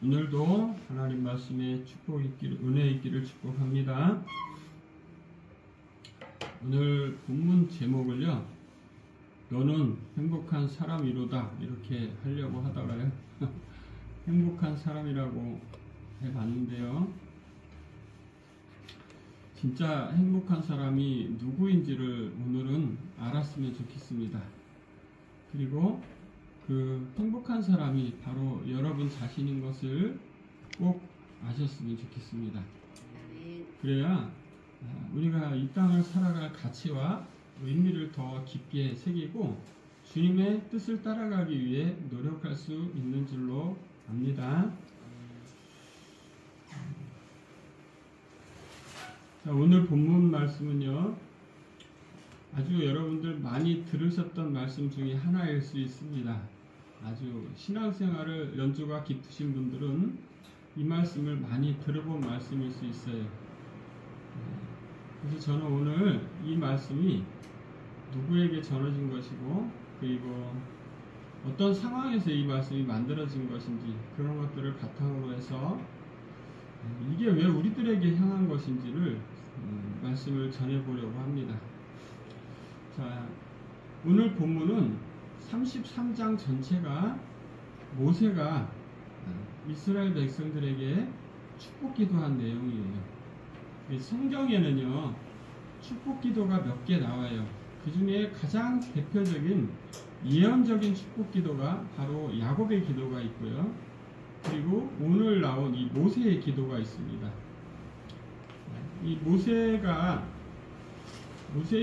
오늘도 하나님 말씀에 축복이 있기를, 은혜 있기를 축복합니다. 오늘 본문 제목을요, 너는 행복한 사람이로다, 이렇게 하려고 하다가요 행복한 사람이라고 해봤는데요, 진짜 행복한 사람이 누구인지를 오늘은 알았으면 좋겠습니다. 그리고 그 행복한 사람이 바로 여러분 자신인 것을 꼭 아셨으면 좋겠습니다. 그래야 우리가 이 땅을 살아갈 가치와 의미를 더 깊게 새기고 주님의 뜻을 따라가기 위해 노력할 수 있는 줄로 압니다. 자, 오늘 본문 말씀은요, 아주 여러분들 많이 들으셨던 말씀 중에 하나일 수 있습니다. 아주 신앙생활을 연주가 깊으신 분들은 이 말씀을 많이 들어본 말씀일 수 있어요. 그래서 저는 오늘 이 말씀이 누구에게 전해진 것이고, 그리고 어떤 상황에서 이 말씀이 만들어진 것인지, 그런 것들을 바탕으로 해서 이게 왜 우리들에게 향한 것인지를 말씀을 전해보려고 합니다. 자, 오늘 본문은 33장 전체가 모세가 이스라엘 백성들에게 축복 기도한 내용이에요. 성경에는요, 축복 기도가 몇 개 나와요. 그 중에 가장 대표적인 예언적인 축복 기도가 바로 야곱의 기도가 있고요. 그리고 오늘 나온 이 모세의 기도가 있습니다. 이 모세의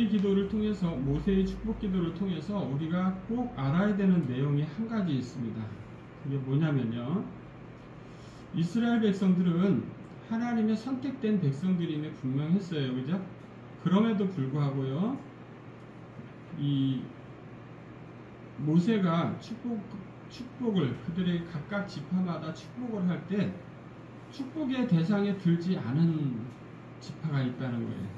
기도를 통해서, 모세의 축복 기도를 통해서 우리가 꼭 알아야 되는 내용이 한 가지 있습니다. 그게 뭐냐면요, 이스라엘 백성들은 하나님의 선택된 백성들임에 분명했어요. 그죠? 그럼에도 불구하고요, 이 모세가 축복을 그들의 각각 지파마다 축복을 할 때 축복의 대상에 들지 않은 지파가 있다는 거예요.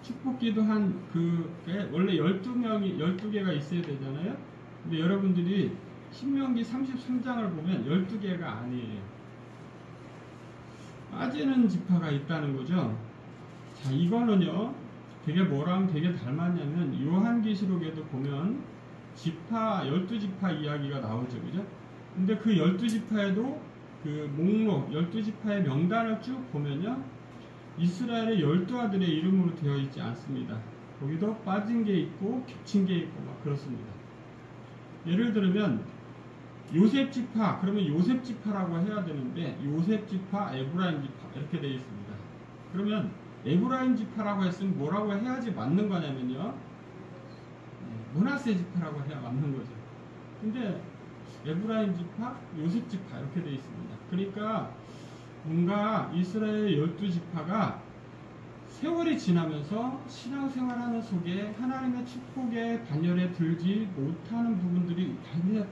축복 기도한 그게 원래 12개가 있어야 되잖아요. 근데 여러분들이 신명기 33장을 보면 12개가 아니에요. 빠지는 지파가 있다는 거죠. 자, 이거는요, 되게 뭐랑 되게 닮았냐면 요한계시록에도 보면 12지파 이야기가 나오죠. 그죠? 근데 그 12지파에도 그 목록, 12지파의 명단을 쭉 보면요, 이스라엘의 12아들의 이름으로 되어 있지 않습니다. 거기도 빠진 게 있고 겹친 게 있고 막 그렇습니다. 예를 들면 요셉지파, 그러면 요셉지파라고 해야 되는데 요셉지파, 에브라임지파 이렇게 되어 있습니다. 그러면 에브라임지파라고 했으면 뭐라고 해야지 맞는 거냐면요, 므낫세지파라고 해야 맞는 거죠. 근데 에브라임지파, 요셉지파 이렇게 되어 있습니다. 그러니까 뭔가 이스라엘 12지파가 세월이 지나면서 신앙생활하는 속에 하나님의 축복의 반열에 들지 못하는 부분들이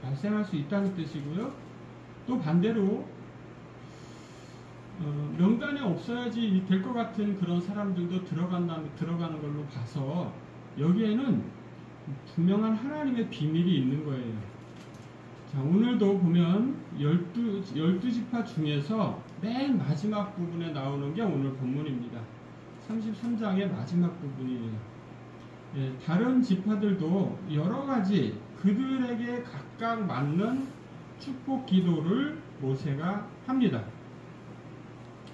발생할 수 있다는 뜻이고요. 또 반대로 명단에 없어야지 될 것 같은 그런 사람들도 들어가는 걸로 봐서 여기에는 분명한 하나님의 비밀이 있는 거예요. 자, 오늘도 보면 12지파 중에서 맨 마지막 부분에 나오는 게 오늘 본문입니다. 33장의 마지막 부분이에요. 예, 다른 지파들도 여러 가지 그들에게 각각 맞는 축복 기도를 모세가 합니다.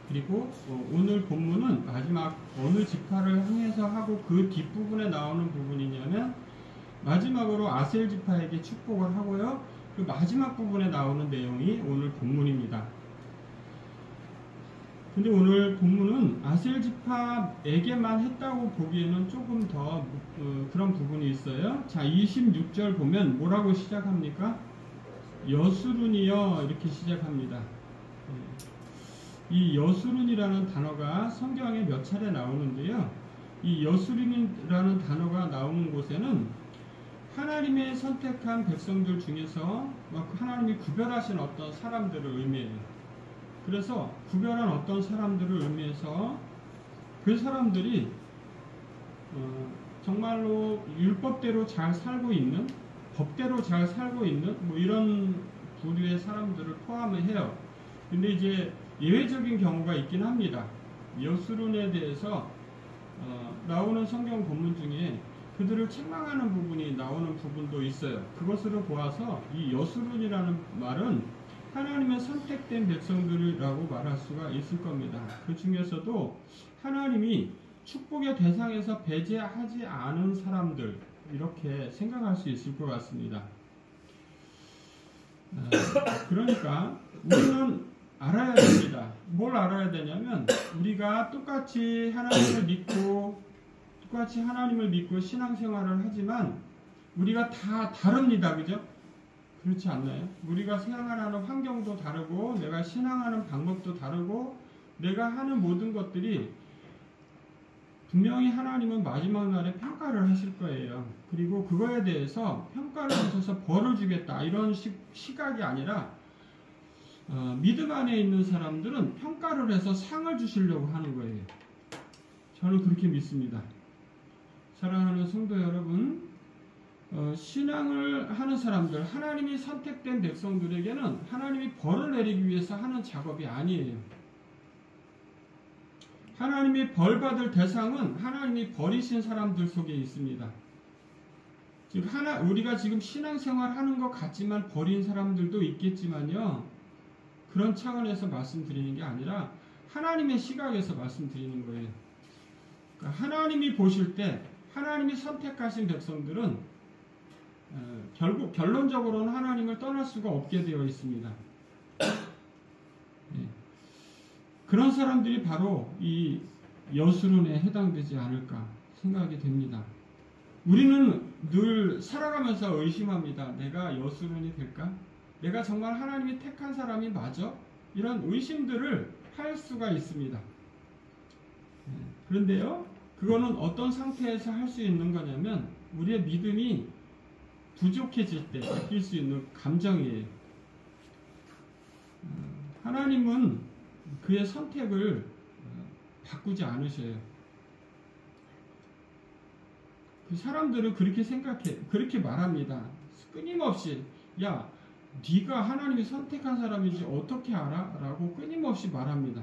그리고 오늘 본문은 마지막 어느 지파를 향해서 하고 그 뒷부분에 나오는 부분이냐면 마지막으로 아셀 지파에게 축복을 하고요. 그 마지막 부분에 나오는 내용이 오늘 본문입니다. 근데 오늘 본문은 아셀 지파에게만 했다고 보기에는 조금 더 그런 부분이 있어요. 자, 26절 보면 뭐라고 시작합니까? 여수룬이여, 이렇게 시작합니다. 이 여수룬이라는 단어가 성경에 몇 차례 나오는데요, 이 여수룬이라는 단어가 나오는 곳에는 하나님의 선택한 백성들 중에서 하나님이 구별하신 어떤 사람들을 의미해요. 그래서 구별한 어떤 사람들을 의미해서 그 사람들이 정말로 율법대로 잘 살고 있는, 법대로 잘 살고 있는 이런 부류의 사람들을 포함해요. 근데 이제 예외적인 경우가 있긴 합니다. 여수론에 대해서 나오는 성경 본문 중에 그들을 책망하는 부분이 나오는 부분도 있어요. 그것으로 보아서 이 여수론이라는 말은 하나님의 선택된 백성들이라고 말할 수가 있을 겁니다. 그 중에서도 하나님이 축복의 대상에서 배제하지 않은 사람들, 이렇게 생각할 수 있을 것 같습니다. 그러니까 우리는 알아야 됩니다. 뭘 알아야 되냐면, 우리가 똑같이 하나님을 믿고 신앙생활을 하지만 우리가 다 다릅니다. 그죠? 그렇지 않나요? 우리가 생활하는 환경도 다르고, 내가 신앙하는 방법도 다르고, 내가 하는 모든 것들이 분명히 하나님은 마지막 날에 평가를 하실 거예요. 그리고 그거에 대해서 평가를 하셔서 벌을 주겠다, 이런 시각이 아니라 믿음 안에 있는 사람들은 평가를 해서 상을 주시려고 하는 거예요. 저는 그렇게 믿습니다. 사랑하는 성도 여러분, 신앙을 하는 사람들, 하나님이 선택된 백성들에게는 하나님이 벌을 내리기 위해서 하는 작업이 아니에요. 하나님이 벌 받을 대상은 하나님이 버리신 사람들 속에 있습니다. 즉 우리가 지금 신앙생활 하는 것 같지만 버린 사람들도 있겠지만요, 그런 차원에서 말씀드리는 게 아니라 하나님의 시각에서 말씀드리는 거예요. 그러니까 하나님이 보실 때 하나님이 선택하신 백성들은 결국 결론적으로는 하나님을 떠날 수가 없게 되어 있습니다. 네. 그런 사람들이 바로 이 여수론에 해당되지 않을까 생각이 됩니다. 우리는 늘 살아가면서 의심합니다. 내가 여수론이 될까? 내가 정말 하나님이 택한 사람이 맞아? 이런 의심들을 할 수가 있습니다. 그런데요, 그거는 어떤 상태에서 할 수 있는 거냐면, 우리의 믿음이 부족해질 때 느낄 수 있는 감정이에요. 하나님은 그의 선택을 바꾸지 않으셔요. 그 사람들은 그렇게 생각해, 그렇게 말합니다. 끊임없이, 야, 네가 하나님이 선택한 사람인지 어떻게 알아? 라고 끊임없이 말합니다.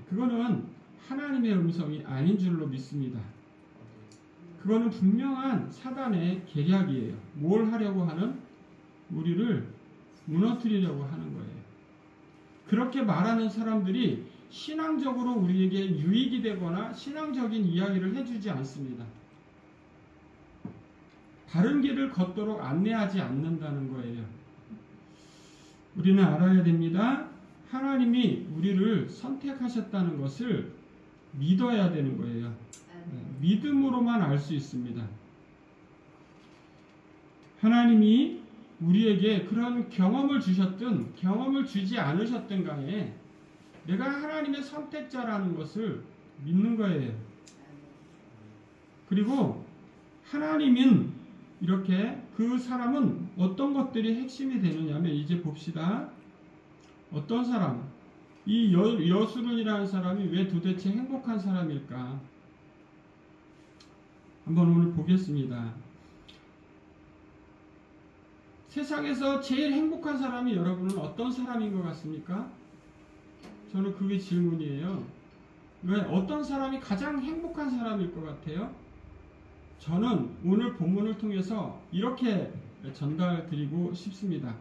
그거는 하나님의 음성이 아닌 줄로 믿습니다. 그거는 분명한 사단의 계략이에요. 뭘 하려고 하는? 우리를 무너뜨리려고 하는 거예요. 그렇게 말하는 사람들이 신앙적으로 우리에게 유익이 되거나 신앙적인 이야기를 해주지 않습니다. 바른 길을 걷도록 안내하지 않는다는 거예요. 우리는 알아야 됩니다. 하나님이 우리를 선택하셨다는 것을 믿어야 되는 거예요. 믿음으로만 알 수 있습니다. 하나님이 우리에게 그런 경험을 주셨든 경험을 주지 않으셨든 간에 내가 하나님의 선택자라는 것을 믿는 거예요. 그리고 하나님은 이렇게 그 사람은 어떤 것들이 핵심이 되느냐면, 이제 봅시다. 어떤 사람, 이 여수론이라는 사람이 왜 도대체 행복한 사람일까? 한번 오늘 보겠습니다. 세상에서 제일 행복한 사람이 여러분은 어떤 사람인 것 같습니까? 저는 그게 질문이에요. 왜 어떤 사람이 가장 행복한 사람일 것 같아요? 저는 오늘 본문을 통해서 이렇게 전달드리고 싶습니다.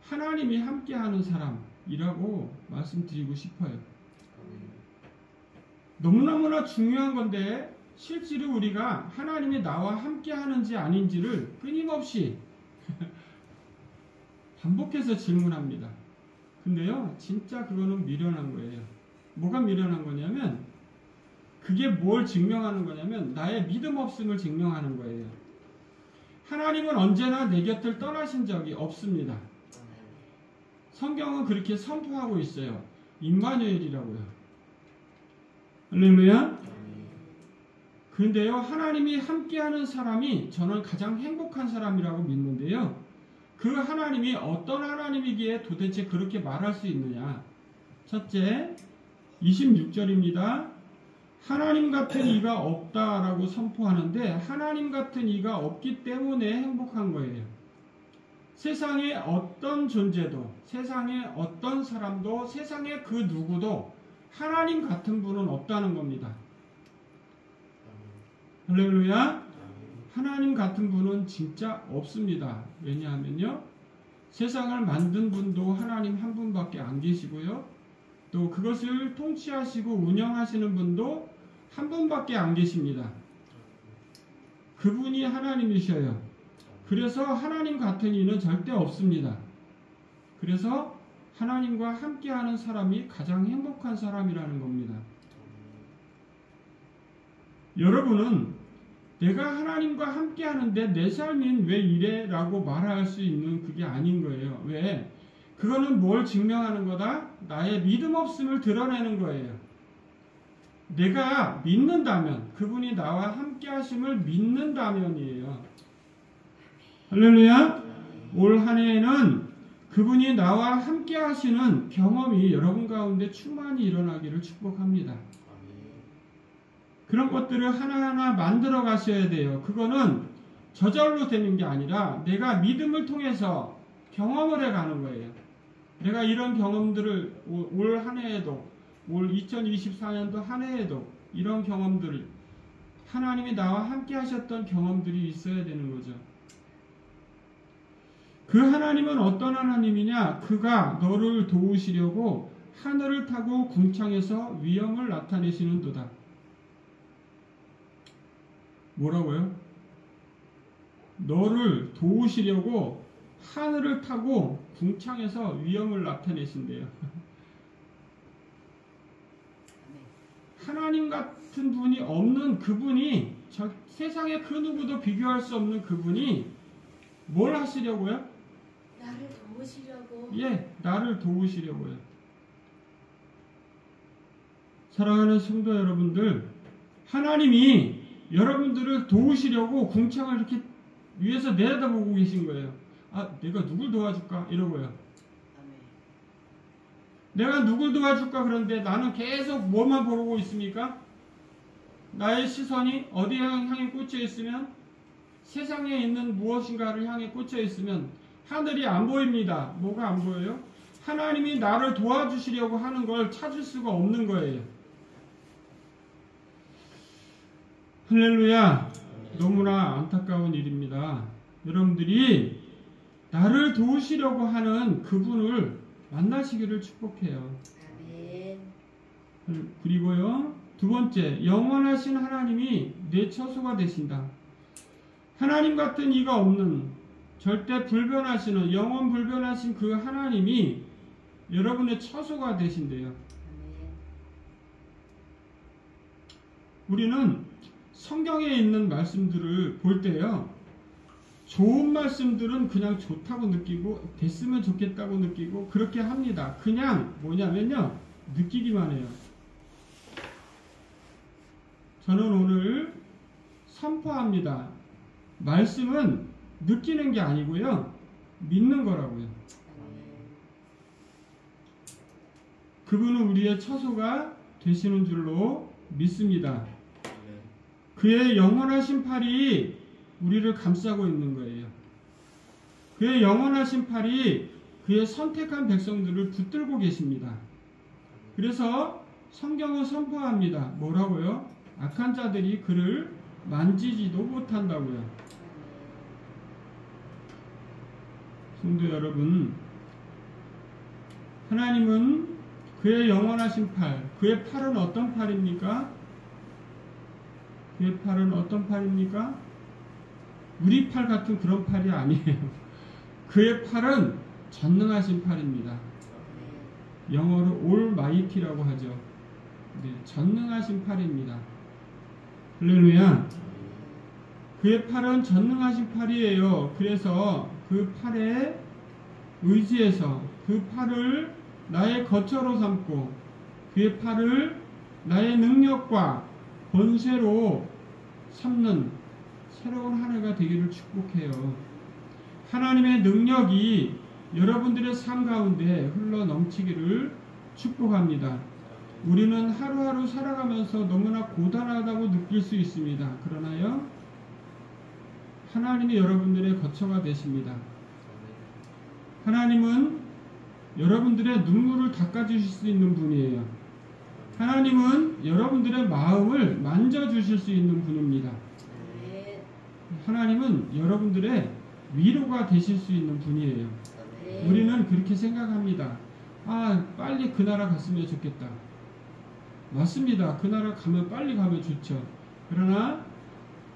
하나님이 함께하는 사람이라고 말씀드리고 싶어요. 너무너무나 중요한 건데 실제로 우리가 하나님이 나와 함께하는지 아닌지를 끊임없이 반복해서 질문합니다. 근데요, 진짜 그거는 미련한 거예요. 뭐가 미련한 거냐면, 그게 뭘 증명하는 거냐면 나의 믿음 없음을 증명하는 거예요. 하나님은 언제나 내 곁을 떠나신 적이 없습니다. 성경은 그렇게 선포하고 있어요. 임마누엘이라고요. 할렐루야. 그런데요, 하나님이 함께하는 사람이 저는 가장 행복한 사람이라고 믿는데요, 그 하나님이 어떤 하나님이기에 도대체 그렇게 말할 수 있느냐? 첫째, 26절입니다. 하나님 같은 이가 없다라고 선포하는데 하나님 같은 이가 없기 때문에 행복한 거예요. 세상의 어떤 존재도, 세상의 어떤 사람도, 세상의 그 누구도 하나님 같은 분은 없다는 겁니다. 할렐루야. 하나님 같은 분은 진짜 없습니다. 왜냐하면요, 세상을 만든 분도 하나님 한 분밖에 안 계시고요, 또 그것을 통치하시고 운영하시는 분도 한 분밖에 안 계십니다. 그분이 하나님이셔요. 그래서 하나님 같은 이는 절대 없습니다. 그래서 하나님과 함께하는 사람이 가장 행복한 사람이라는 겁니다. 여러분은 내가 하나님과 함께하는데 내 삶은 왜 이래? 라고 말할 수 있는 그게 아닌 거예요. 왜? 그거는 뭘 증명하는 거다? 나의 믿음 없음을 드러내는 거예요. 내가 믿는다면, 그분이 나와 함께 하심을 믿는다면이에요. 할렐루야. 올 한 해에는 그분이 나와 함께 하시는 경험이 여러분 가운데 충만히 일어나기를 축복합니다. 그런 것들을 하나하나 만들어 가셔야 돼요. 그거는 저절로 되는 게 아니라 내가 믿음을 통해서 경험을 해가는 거예요. 내가 이런 경험들을 올 한 해에도, 올 2024년도 한 해에도 이런 경험들을, 하나님이 나와 함께 하셨던 경험들이 있어야 되는 거죠. 그 하나님은 어떤 하나님이냐? 그가 너를 도우시려고 하늘을 타고 궁창에서 위엄을 나타내시는도다. 뭐라고요? 너를 도우시려고 하늘을 타고 궁창에서 위엄을 나타내신대요. 하나님 같은 분이 없는 그분이, 세상에 그 누구도 비교할 수 없는 그분이 뭘 하시려고요? 나를 도우시려고. 예, 나를 도우시려고요. 사랑하는 성도 여러분들, 하나님이 여러분들을 도우시려고 궁창을 이렇게 위에서 내려다보고 계신 거예요. 아, 내가 누굴 도와줄까? 이러고요. 내가 누굴 도와줄까? 그런데 나는 계속 뭐만 보고 있습니까? 나의 시선이 어디에 향해 꽂혀 있으면, 세상에 있는 무엇인가를 향해 꽂혀 있으면 하늘이 안 보입니다. 뭐가 안 보여요? 하나님이 나를 도와주시려고 하는 걸 찾을 수가 없는 거예요. 할렐루야. 너무나 안타까운 일입니다. 여러분들이 나를 도우시려고 하는 그분을 만나시기를 축복해요. 아멘. 그리고요, 두 번째, 영원하신 하나님이 내 처소가 되신다. 하나님 같은 이가 없는, 절대 불변하시는, 영원 불변하신 그 하나님이 여러분의 처소가 되신대요. 우리는 성경에 있는 말씀들을 볼 때요, 좋은 말씀들은 그냥 좋다고 느끼고 됐으면 좋겠다고 느끼고 그렇게 합니다. 그냥 뭐냐면요, 느끼기만 해요. 저는 오늘 선포합니다. 말씀은 느끼는 게 아니고요, 믿는 거라고요. 그분은 우리의 처소가 되시는 줄로 믿습니다. 그의 영원하신 팔이 우리를 감싸고 있는 거예요. 그의 영원하신 팔이 그의 선택한 백성들을 붙들고 계십니다. 그래서 성경은 선포합니다. 뭐라고요? 악한 자들이 그를 만지지도 못한다고요. 성도 여러분, 하나님은 그의 영원하신 팔, 그의 팔은 어떤 팔입니까? 그의 팔은 어떤 팔입니까? 우리 팔 같은 그런 팔이 아니에요. 그의 팔은 전능하신 팔입니다. 영어로 올마이티라고 하죠. 네, 전능하신 팔입니다. 할렐루야. 그의 팔은 전능하신 팔이에요. 그래서 그 팔에 의지해서 그 팔을 나의 거처로 삼고 그의 팔을 나의 능력과 권세로 삼는 새로운 한 해가 되기를 축복해요. 하나님의 능력이 여러분들의 삶 가운데 흘러 넘치기를 축복합니다. 우리는 하루하루 살아가면서 너무나 고단하다고 느낄 수 있습니다. 그러나요, 하나님이 여러분들의 거처가 되십니다. 하나님은 여러분들의 눈물을 닦아주실 수 있는 분이에요. 하나님은 여러분들의 마음을 만져주실 수 있는 분입니다. 하나님은 여러분들의 위로가 되실 수 있는 분이에요. 우리는 그렇게 생각합니다. 아, 빨리 그 나라 갔으면 좋겠다. 맞습니다. 그 나라 가면 빨리 가면 좋죠. 그러나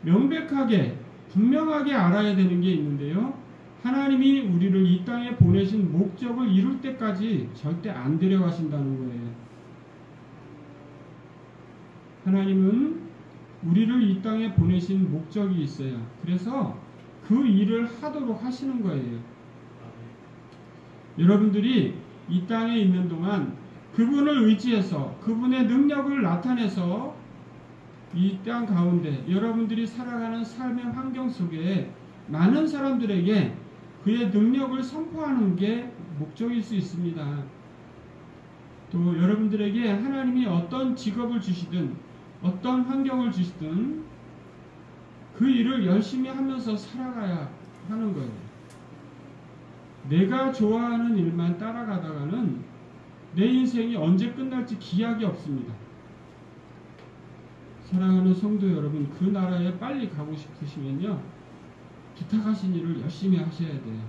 명백하게 분명하게 알아야 되는 게 있는데요. 하나님이 우리를 이 땅에 보내신 목적을 이룰 때까지 절대 안 데려가신다는 거예요. 하나님은 우리를 이 땅에 보내신 목적이 있어요. 그래서 그 일을 하도록 하시는 거예요. 여러분들이 이 땅에 있는 동안 그분을 의지해서 그분의 능력을 나타내서 이 땅 가운데 여러분들이 살아가는 삶의 환경 속에 많은 사람들에게 그의 능력을 선포하는 게 목적일 수 있습니다. 또 여러분들에게 하나님이 어떤 직업을 주시든 어떤 환경을 주시든 그 일을 열심히 하면서 살아가야 하는 거예요. 내가 좋아하는 일만 따라가다가는 내 인생이 언제 끝날지 기약이 없습니다. 사랑하는 성도 여러분, 그 나라에 빨리 가고 싶으시면요, 부탁하신 일을 열심히 하셔야 돼요.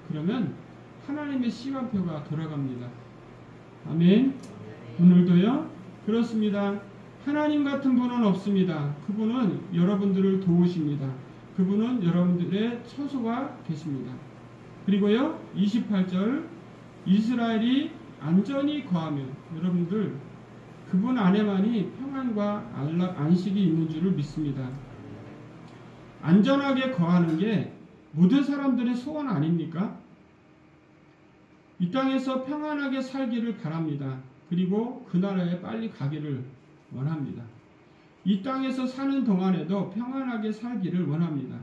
그러면 하나님의 시간표가 돌아갑니다. 아멘. 오늘도요, 그렇습니다. 하나님 같은 분은 없습니다. 그분은 여러분들을 도우십니다. 그분은 여러분들의 처소가 되십니다. 그리고요, 28절, 이스라엘이 안전히 거하며, 여러분들 그분 안에만이 평안과 안식이 있는 줄을 믿습니다. 안전하게 거하는 게 모든 사람들의 소원 아닙니까? 이 땅에서 평안하게 살기를 바랍니다. 그리고 그 나라에 빨리 가기를 원합니다. 이 땅에서 사는 동안에도 평안하게 살기를 원합니다.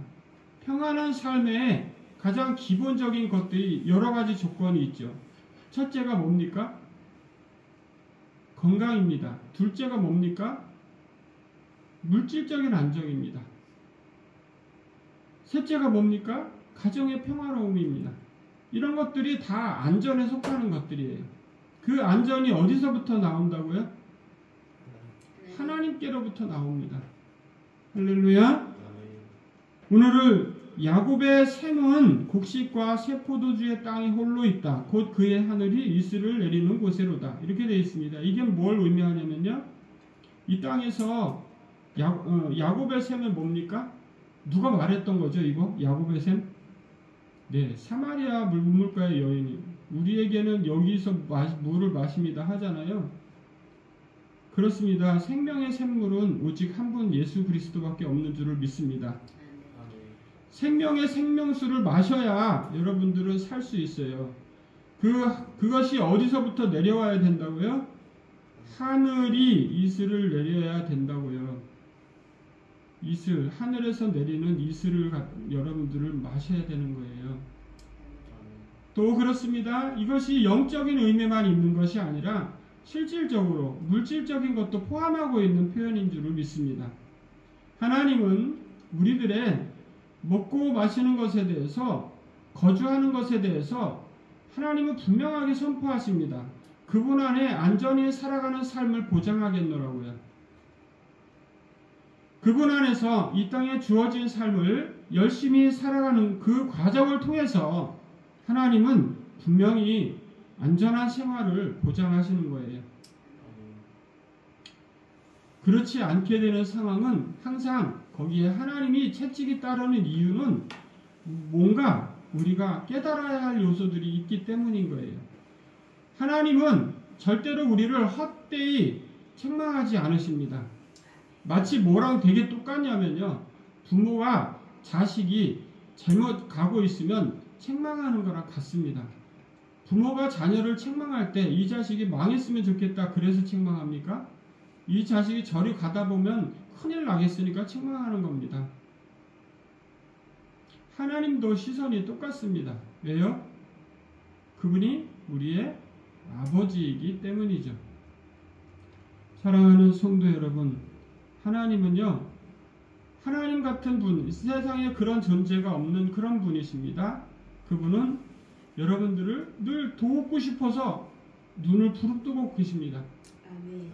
평안한 삶에 가장 기본적인 것들이 여러 가지 조건이 있죠. 첫째가 뭡니까? 건강입니다. 둘째가 뭡니까? 물질적인 안정입니다. 셋째가 뭡니까? 가정의 평화로움입니다. 이런 것들이 다 안전에 속하는 것들이에요. 그 안전이 어디서부터 나온다고요? 하나님께로부터 나옵니다. 할렐루야. 오늘을 야곱의 샘은 곡식과 새 포도주의 땅이 홀로 있다. 곧 그의 하늘이 이슬을 내리는 곳에로다. 이렇게 되어 있습니다. 이게 뭘 의미하냐면요, 이 땅에서 야곱의 샘은 뭡니까? 누가 말했던 거죠, 이거? 야곱의 샘? 네, 사마리아 물가의 여인이 우리에게는 여기서 물을 마십니다 하잖아요. 그렇습니다. 생명의 샘물은 오직 한 분 예수 그리스도밖에 없는 줄을 믿습니다. 생명의 생명수를 마셔야 여러분들은 살 수 있어요. 그것이 어디서부터 내려와야 된다고요? 하늘이 이슬을 내려야 된다고요. 이슬, 하늘에서 내리는 이슬을 여러분들을 마셔야 되는 거예요. 또 그렇습니다. 이것이 영적인 의미만 있는 것이 아니라 실질적으로 물질적인 것도 포함하고 있는 표현인 줄을 믿습니다. 하나님은 우리들의 먹고 마시는 것에 대해서, 거주하는 것에 대해서 하나님은 분명하게 선포하십니다. 그분 안에 안전히 살아가는 삶을 보장하겠노라고요. 그분 안에서 이 땅에 주어진 삶을 열심히 살아가는 그 과정을 통해서 하나님은 분명히 안전한 생활을 보장하시는 거예요. 그렇지 않게 되는 상황은 항상 거기에 하나님이 채찍이 따르는 이유는 뭔가 우리가 깨달아야 할 요소들이 있기 때문인 거예요. 하나님은 절대로 우리를 헛되이 책망하지 않으십니다. 마치 뭐랑 되게 똑같냐면요, 부모가 자식이 잘못 가고 있으면 책망하는 거랑 같습니다. 부모가 자녀를 책망할 때 이 자식이 망했으면 좋겠다 그래서 책망합니까? 이 자식이 저리 가다 보면 큰일 나겠으니까 책망하는 겁니다. 하나님도 시선이 똑같습니다. 왜요? 그분이 우리의 아버지이기 때문이죠. 사랑하는 성도 여러분, 하나님은요, 하나님 같은 분, 세상에 그런 존재가 없는 그런 분이십니다. 그분은 여러분들을 늘 돕고 싶어서 눈을 부릅뜨고 계십니다. 아멘.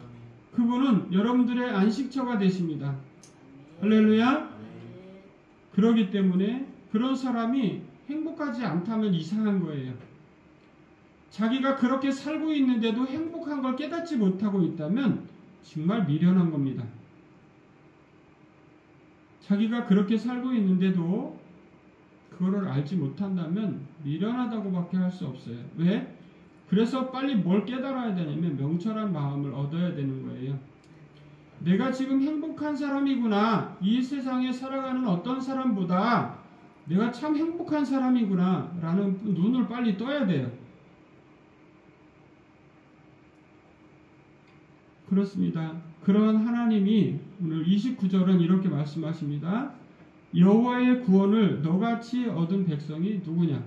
그분은 여러분들의 안식처가 되십니다. 할렐루야. 아멘. 그러기 때문에 그런 사람이 행복하지 않다면 이상한 거예요. 자기가 그렇게 살고 있는데도 행복한 걸 깨닫지 못하고 있다면 정말 미련한 겁니다. 자기가 그렇게 살고 있는데도 그거를 알지 못한다면 미련하다고밖에 할 수 없어요. 왜? 그래서 빨리 뭘 깨달아야 되냐면 명철한 마음을 얻어야 되는 거예요. 내가 지금 행복한 사람이구나. 이 세상에 살아가는 어떤 사람보다 내가 참 행복한 사람이구나 라는 눈을 빨리 떠야 돼요. 그렇습니다. 그런 하나님이 오늘 29절은 이렇게 말씀하십니다. 여호와의 구원을 너같이 얻은 백성이 누구냐?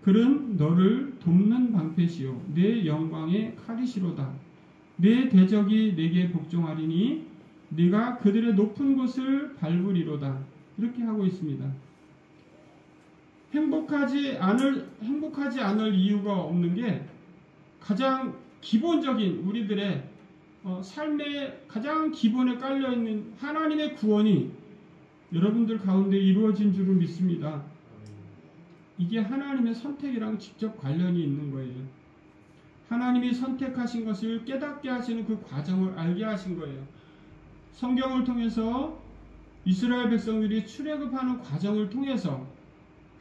그는 너를 돕는 방패시요 내 영광의 칼이시로다. 내 대적이 내게 복종하리니 네가 그들의 높은 곳을 밟으리로다. 이렇게 하고 있습니다. 행복하지 않을 이유가 없는 게 가장 기본적인 우리들의 삶의 가장 기본에 깔려있는 하나님의 구원이 여러분들 가운데 이루어진 줄을 믿습니다. 이게 하나님의 선택이랑 직접 관련이 있는 거예요. 하나님이 선택하신 것을 깨닫게 하시는 그 과정을 알게 하신 거예요. 성경을 통해서 이스라엘 백성들이 출애굽하는 과정을 통해서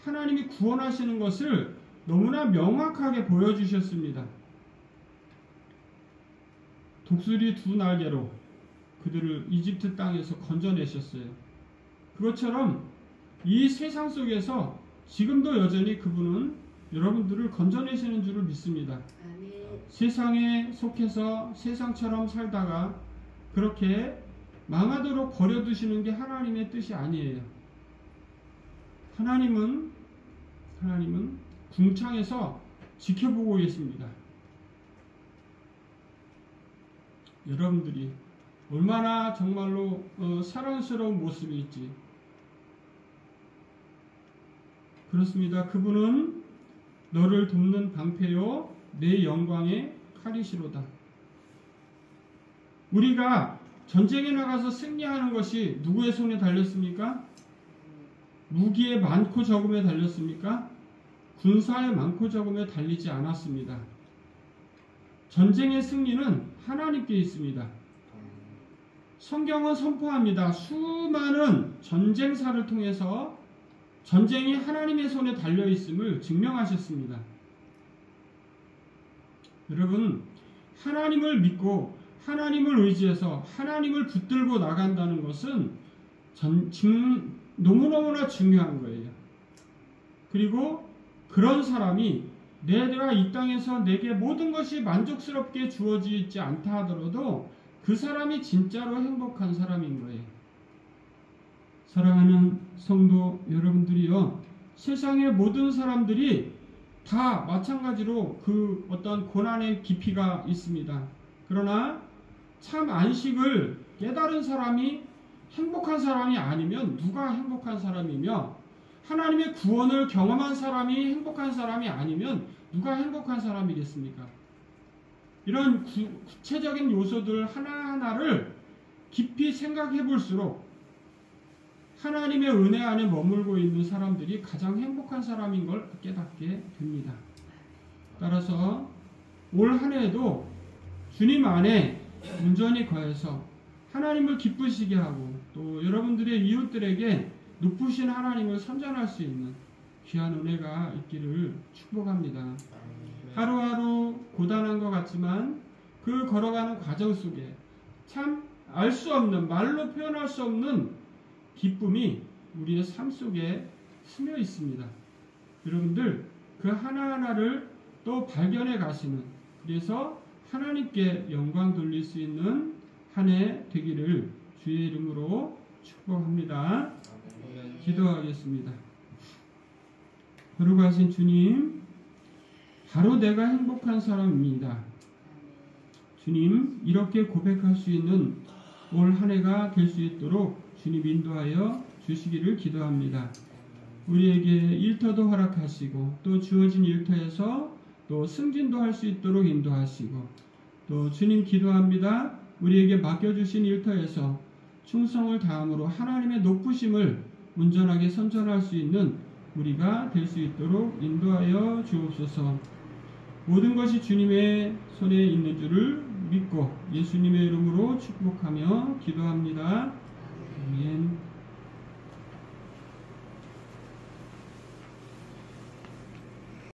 하나님이 구원하시는 것을 너무나 명확하게 보여주셨습니다. 독수리 2날개로 그들을 이집트 땅에서 건져내셨어요. 그것처럼 이 세상 속에서 지금도 여전히 그분은 여러분들을 건져내시는 줄을 믿습니다. 아멘. 세상에 속해서 세상처럼 살다가 그렇게 망하도록 버려두시는 게 하나님의 뜻이 아니에요. 하나님은 궁창에서 지켜보고 계십니다. 여러분들이 얼마나 정말로 사랑스러운 모습일지. 그렇습니다. 그분은 너를 돕는 방패요 내 영광의 칼이시로다. 우리가 전쟁에 나가서 승리하는 것이 누구의 손에 달렸습니까? 무기의 많고 적음에 달렸습니까? 군사의 많고 적음에 달리지 않았습니다. 전쟁의 승리는 하나님께 있습니다. 성경은 선포합니다. 수많은 전쟁사를 통해서 전쟁이 하나님의 손에 달려있음을 증명하셨습니다. 여러분, 하나님을 믿고 하나님을 의지해서 하나님을 붙들고 나간다는 것은 너무너무나 중요한 거예요. 그리고 그런 사람이 내가 이 땅에서 내게 모든 것이 만족스럽게 주어지지 않다 하더라도 그 사람이 진짜로 행복한 사람인 거예요. 사랑하는 성도 여러분들이요, 세상의 모든 사람들이 다 마찬가지로 그 어떤 고난의 깊이가 있습니다. 그러나 참 안식을 깨달은 사람이 행복한 사람이 아니면 누가 행복한 사람이며, 하나님의 구원을 경험한 사람이 행복한 사람이 아니면 누가 행복한 사람이겠습니까? 이런 구체적인 요소들 하나하나를 깊이 생각해 볼수록 하나님의 은혜 안에 머물고 있는 사람들이 가장 행복한 사람인 걸 깨닫게 됩니다. 따라서 올 한 해에도 주님 안에 온전히 거해서 하나님을 기쁘시게 하고 또 여러분들의 이웃들에게 높으신 하나님을 선전할 수 있는 귀한 은혜가 있기를 축복합니다. 하루하루 고단한 것 같지만 그 걸어가는 과정 속에 참 알 수 없는, 말로 표현할 수 없는 기쁨이 우리의 삶 속에 스며 있습니다. 여러분들 그 하나하나를 또 발견해 가시는, 그래서 하나님께 영광 돌릴 수 있는 한 해 되기를 주의 이름으로 축복합니다. 기도하겠습니다. 거룩하신 주님, 바로 내가 행복한 사람입니다. 주님, 이렇게 고백할 수 있는 올 한 해가 될 수 있도록 주님 인도하여 주시기를 기도합니다. 우리에게 일터도 허락하시고 또 주어진 일터에서 또 승진도 할 수 있도록 인도하시고 또 주님 기도합니다. 우리에게 맡겨주신 일터에서 충성을 다함으로 하나님의 높으심을 온전하게 선전할 수 있는 우리가 될 수 있도록 인도하여 주옵소서. 모든 것이 주님의 손에 있는 줄을 믿고 예수님의 이름으로 축복하며 기도합니다. 아멘.